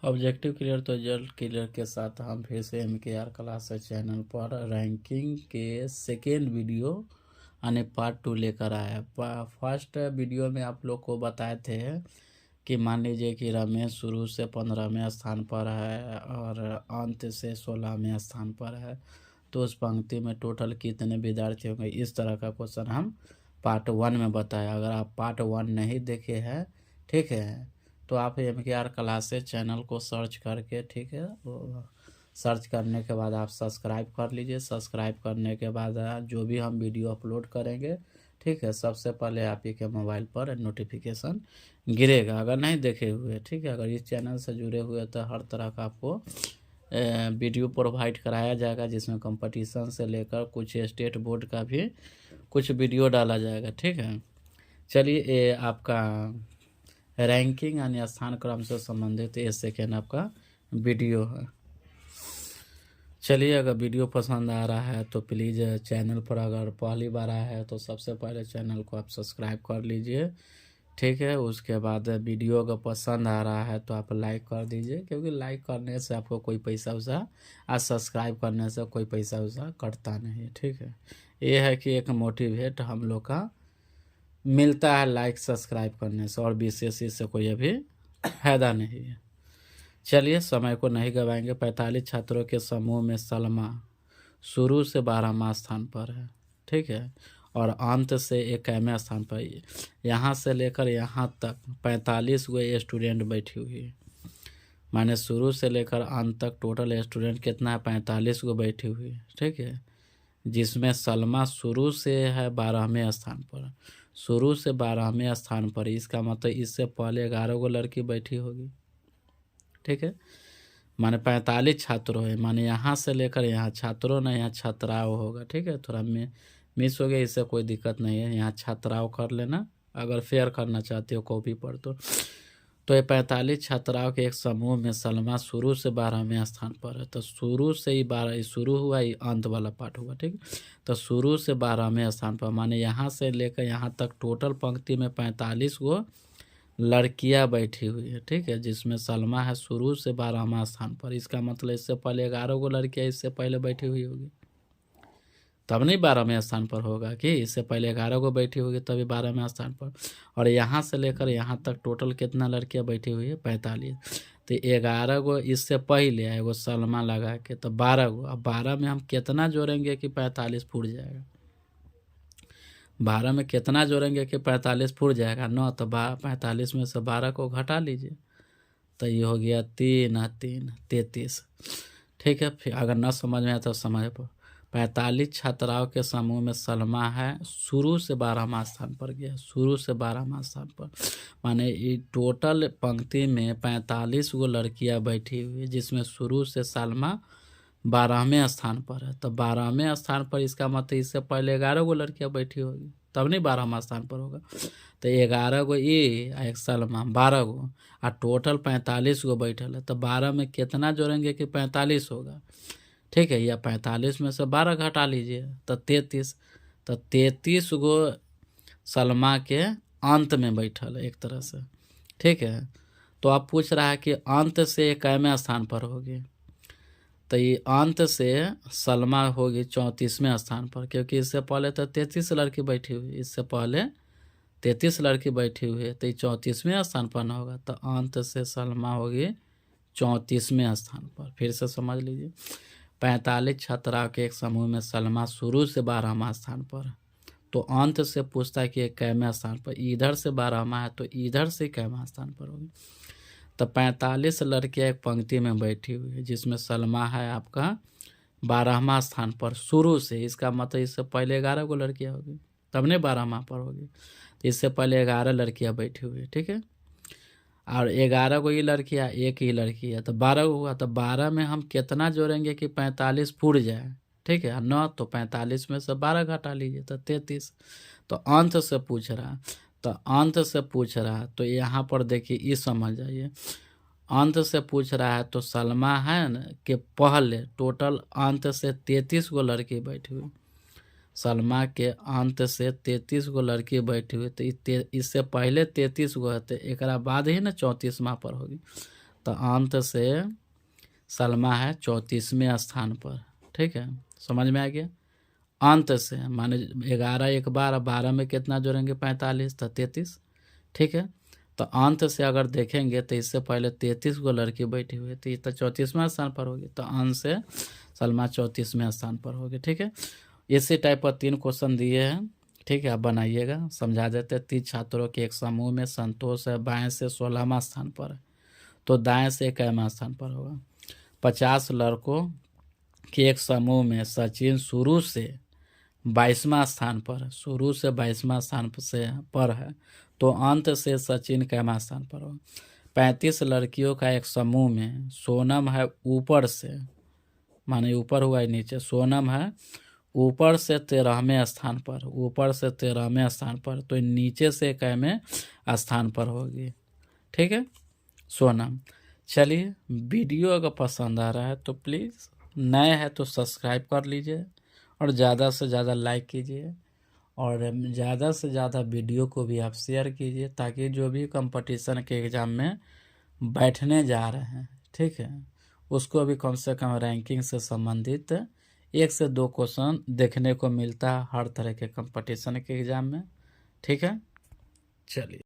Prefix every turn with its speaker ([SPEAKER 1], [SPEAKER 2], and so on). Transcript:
[SPEAKER 1] Objective clear तो result clear के साथ हम फिर से MKR क्लास चैनल पर रैंकिंग के सेकेंड वीडियो यानी पार्ट 2 लेकर आए। फर्स्ट वीडियो में आप लोग को बताए थे कि मान लीजिए कि रमेश शुरू से 15वें स्थान पर है और अंत से 16वें स्थान पर है, तो उस पंक्ति में टोटल कितने विद्यार्थी होंगे। इस तरह का क्वेश्चन हम पार्ट 1 में बताया। अगर आप पार्ट 1 नहीं देखे हैं, ठीक है, तो आप MKR क्लासेस चैनल को सर्च करके, ठीक है, सर्च करने के बाद आप सब्सक्राइब कर लीजिए। सब्सक्राइब करने के बाद जो भी हम वीडियो अपलोड करेंगे, ठीक है, सबसे पहले आप ही के मोबाइल पर नोटिफिकेशन गिरेगा। अगर नहीं देखे हुए, ठीक है, अगर इस चैनल से जुड़े हुए तो हर तरह का आपको वीडियो प्रोवाइड कराया जाएगा, जिसमें कंपटीशन से लेकर कुछ स्टेट बोर्ड का भी कुछ वीडियो डाला जाएगा। ठीक है, चलिए, ये आपका रैंकिंग यानी स्थान क्रम से संबंधित ये सेकेंड आपका वीडियो है। चलिए, अगर वीडियो पसंद आ रहा है तो प्लीज़ चैनल पर अगर पहली बार आया है तो सबसे पहले चैनल को आप सब्सक्राइब कर लीजिए। ठीक है, उसके बाद वीडियो अगर पसंद आ रहा है तो आप लाइक कर दीजिए, क्योंकि लाइक करने से आपको कोई पैसा वैसा और सब्सक्राइब करने से कोई पैसा वैसा कटता नहीं। ठीक है, ये है कि एक मोटिवेट हम लोग का मिलता है लाइक सब्सक्राइब करने से, और विशेष इससे कोई अभी फायदा नहीं है। चलिए, समय को नहीं गवाएंगे। 45 छात्रों के समूह में सलमा शुरू से 12वां स्थान पर है, ठीक है, और अंत से 21वें स्थान पर। यहाँ से लेकर यहाँ तक 45 गो स्टूडेंट बैठी हुई है, माने शुरू से लेकर अंत तक टोटल स्टूडेंट कितना है, 45 गो बैठी हुई है। ठीक है, जिसमें सलमा शुरू से है 12वें स्थान पर, शुरू से 12वें स्थान पर। इसका मतलब इससे पहले 11 गो लड़की बैठी होगी। ठीक है, माने 45 छात्रों है, माने यहाँ से लेकर यहाँ छात्रों नहीं, यहाँ छात्राओं होगा। ठीक है, थोड़ा मिस हो गया, इससे कोई दिक्कत नहीं है, यहाँ छात्राओं कर लेना अगर फेयर करना चाहते हो कॉपी पर। तो ये 45 छात्राओं के एक समूह में सलमा शुरू से 12वें स्थान पर है। तो शुरू से ही 12 शुरू हुआ, ये अंत वाला पार्ट हुआ। ठीक, तो शुरू से 12वें स्थान पर, माने यहाँ से लेकर यहाँ तक टोटल पंक्ति में 45 गो लड़कियां बैठी हुई है। ठीक है, जिसमें सलमा है शुरू से 12वां स्थान पर। इसका मतलब इससे पहले 11 गो लड़कियां इससे पहले बैठी हुई होगी, तब नहीं 12वें स्थान पर होगा। कि इससे पहले 11 गो बैठी होगी तभी 12वें स्थान पर। और यहाँ से लेकर यहाँ तक टोटल कितना लड़कियां बैठी हुई है, 45। तो 11 गो इससे पहले है वो सलमा लगा के, तो 12 गो। अब 12 में हम कितना जोड़ेंगे कि 45 फुट जाएगा। 12 में कितना जोड़ेंगे कि 45 फुट जाएगा, 9। तो 45 में से 12 को घटा लीजिए, तो ये हो गया 3 3 33। ठीक है, फिर अगर न समझ में आए तो समझ पर। 45 छात्राओं के समूह में सलमा है शुरू से 12वां स्थान पर गया, शुरू से 12वां स्थान पर, माने ये टोटल पंक्ति में 45 गो लड़कियां बैठी हुई है, जिसमें शुरू से सलमा 12वें स्थान पर है। तो 12वें स्थान पर, इसका मतलब इससे पहले 11 गो लड़कियां बैठी होगी, तब नहीं 12वां स्थान पर होगा। तो 11 गो ये एक सलमा, 12 गो, और टोटल 45 गो बैठल है। तो 12 में कितना जोड़ेंगे कि 45 होगा। ठीक है, या 45 में से 12 घटा लीजिए तो 33। तो 33 गो सलमा के अंत में बैठल है एक तरह से। ठीक है, तो आप पूछ रहा है कि अंत से 21वें स्थान पर होगी, तो ये अंत से सलमा होगी 34वें स्थान पर, क्योंकि इससे पहले तो 33 लड़की बैठी हुई, इससे पहले 33 लड़की बैठी हुई है, तो ये 34वें स्थान पर ना होगा। तो अंत से सलमा होगी 34वें स्थान पर। फिर से समझ लीजिए, 45 छात्राओं के एक समूह में सलमा शुरू से 12वां स्थान पर, तो अंत से पूछता है कि 21वें स्थान पर। इधर से 12वां है तो इधर से 21वां स्थान पर होगी। तो 45 लड़कियां एक पंक्ति में बैठी हुई है, जिसमें सलमा है आपका 12वां स्थान पर शुरू से। इसका मतलब इससे पहले 11 गो लड़कियां होगी, तब नहीं 12वां पर होगी। तो इससे पहले 11 लड़कियां बैठी हुई है। ठीक है, और 11 गो ही लड़कियां, एक ही लड़की है, तो 12 हुआ। तो 12 में हम कितना जोड़ेंगे कि 45 फुट जाए। ठीक है, 9। तो 45 में से 12 घटा लीजिए तो 33। तो अंत से पूछ रहा, तो अंत से पूछ रहा, तो यहाँ पर देखिए ये समझ जाइए, अंत से पूछ रहा है तो सलमा है ना कि पहले टोटल अंत से 33 गो लड़की बैठी हुई, सलमा के अंत से 33 गो लड़की बैठी हुई। तो इससे पहले 33 गो है, तो एक बाद ही ना 34वां पर होगी। तो अंत से सलमा है 34वें स्थान पर। ठीक है, समझ में आ गया। अंत से माने 11 एक बार, 12 में कितना जोड़ेंगे 45, तो 33। ठीक है, तो अंत से अगर देखेंगे तो इससे पहले 33 गो लड़की बैठी हुई थी, तो 34वें स्थान पर होगी। तो अंत से सलमा 34वें स्थान पर होगी। ठीक है, इसी टाइप का 3 क्वेश्चन दिए हैं। ठीक है, आप बनाइएगा, समझा देते हैं। 30 छात्रों के एक समूह में संतोष है बाएं से 16वां स्थान पर है, तो दाएं से 21वां स्थान पर होगा। 50 लड़कों के एक समूह में सचिन शुरू से 22वां स्थान पर, शुरू से 22वां स्थान पर है, तो अंत से सचिन कैमा स्थान पर होगा। 35 लड़कियों का एक समूह में सोनम है ऊपर से, माने ऊपर हुआ है नीचे, सोनम है ऊपर से 13वें स्थान पर, ऊपर से 13वें स्थान पर, तो नीचे से कैमे स्थान पर होगी। ठीक है सोनम। चलिए, वीडियो अगर पसंद आ रहा है तो प्लीज़, नए हैं तो सब्सक्राइब कर लीजिए और ज़्यादा से ज़्यादा लाइक कीजिए और ज़्यादा से ज़्यादा वीडियो को भी आप शेयर कीजिए, ताकि जो भी कंपटीशन के एग्ज़ाम में बैठने जा रहे हैं, ठीक है, उसको भी कम से कम रैंकिंग से संबंधित 1 से 2 क्वेश्चन देखने को मिलता है हर तरह के कंपटीशन के एग्ज़ाम में। ठीक है, चलिए।